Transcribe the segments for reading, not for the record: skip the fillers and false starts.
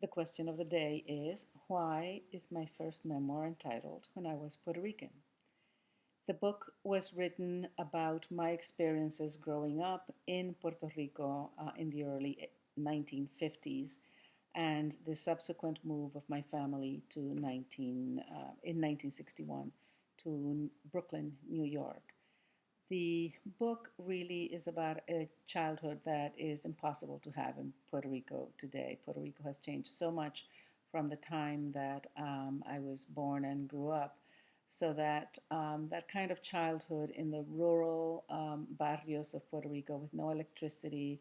The question of the day is, why is my first memoir entitled When I Was Puerto Rican? The book was written about my experiences growing up in Puerto Rico in the early 1950s and the subsequent move of my family to in 1961 to Brooklyn, New York. The book really is about a childhood that is impossible to have in Puerto Rico today. Puerto Rico has changed so much from the time that I was born and grew up, so that that kind of childhood in the rural barrios of Puerto Rico with no electricity,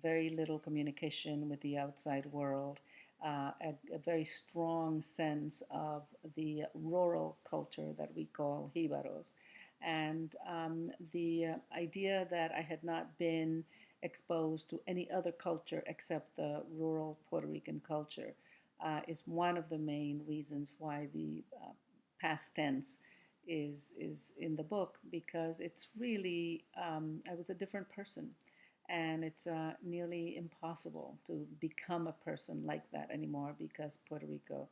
very little communication with the outside world, a very strong sense of the rural culture that we call jibaros, and the idea that I had not been exposed to any other culture except the rural Puerto Rican culture is one of the main reasons why the past tense is in the book, because it's really I was a different person, and it's nearly impossible to become a person like that anymore because Puerto Rico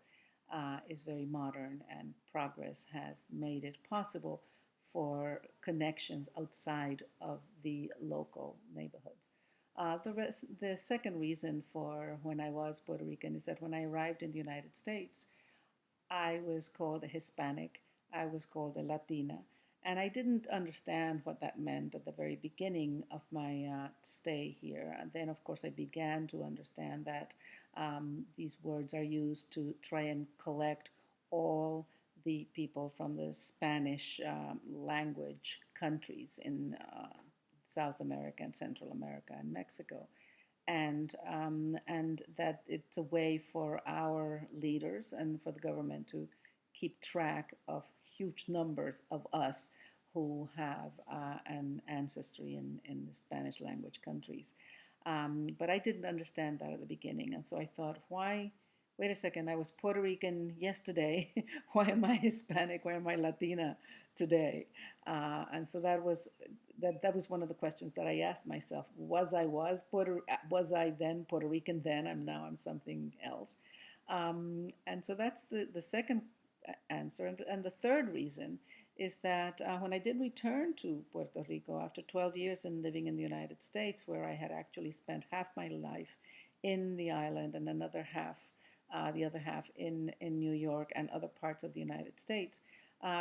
is very modern and progress has made it possible for connections outside of the local neighborhoods. The second reason for When I Was Puerto Rican is that when I arrived in the United States, I was called a Hispanic, I was called a Latina, and I didn't understand what that meant at the very beginning of my stay here. And then, of course, I began to understand that these words are used to try and collect all the people from the Spanish language countries in South America and Central America and Mexico, and that it's a way for our leaders and for the government to keep track of huge numbers of us who have an ancestry in the Spanish language countries. But I didn't understand that at the beginning, and so I thought, why? Wait a second, I was Puerto Rican yesterday. Why am I Hispanic? Why am I Latina today? And so that was one of the questions that I asked myself. Was I then Puerto Rican then? I'm something else. And so that's the second answer. And the third reason is that when I did return to Puerto Rico after 12 years in living in the United States, where I had actually spent half my life in the island and the other half in New York and other parts of the United States,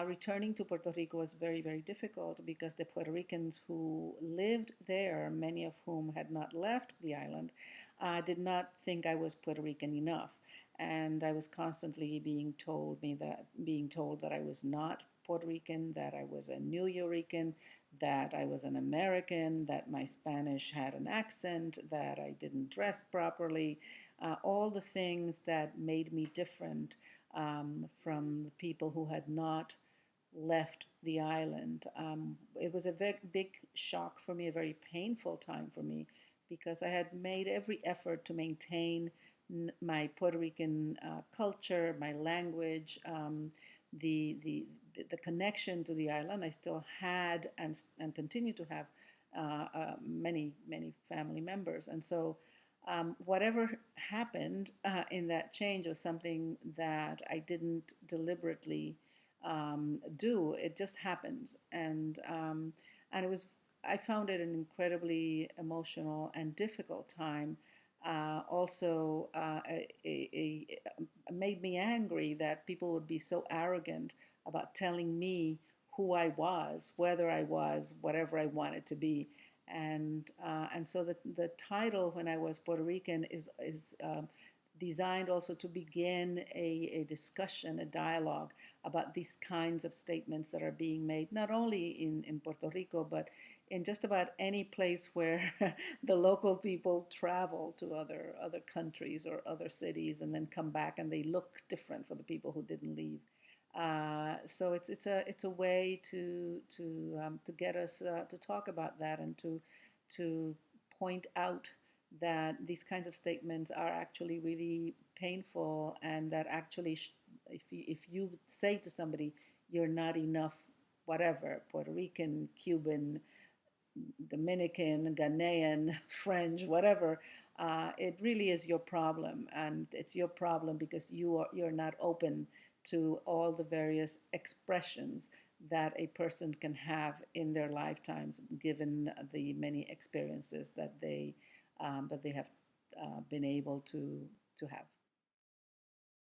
returning to Puerto Rico was very, very difficult because the Puerto Ricans who lived there, many of whom had not left the island, did not think I was Puerto Rican enough. And I was constantly being told that I was not Puerto Rican, that I was a New Yorican, that I was an American, that my Spanish had an accent, that I didn't dress properly, all the things that made me different from the people who had not left the island. It was a very big shock for me, a very painful time for me, because I had made every effort to maintain my Puerto Rican culture, my language, the, the the connection to the island. I still had and continue to have many family members, and so whatever happened in that change was something that I didn't deliberately do. It just happened, and it was. I found it an incredibly emotional and difficult time. Also, made me angry that people would be so arrogant about telling me who I was, whether I was whatever I wanted to be, and so the title When I Was Puerto Rican is designed also to begin a discussion, a dialogue about these kinds of statements that are being made not only in Puerto Rico but in just about any place where the local people travel to other countries or other cities and then come back and they look different for the people who didn't leave. So it's a way to get us to talk about that and to point out that these kinds of statements are actually really painful, and that actually if you say to somebody you're not enough, whatever, Puerto Rican, Cuban, Dominican, Ghanaian, French, whatever, it really is your problem, and it's your problem because you're not open to all the various expressions that a person can have in their lifetimes, given the many experiences that they have been able to have.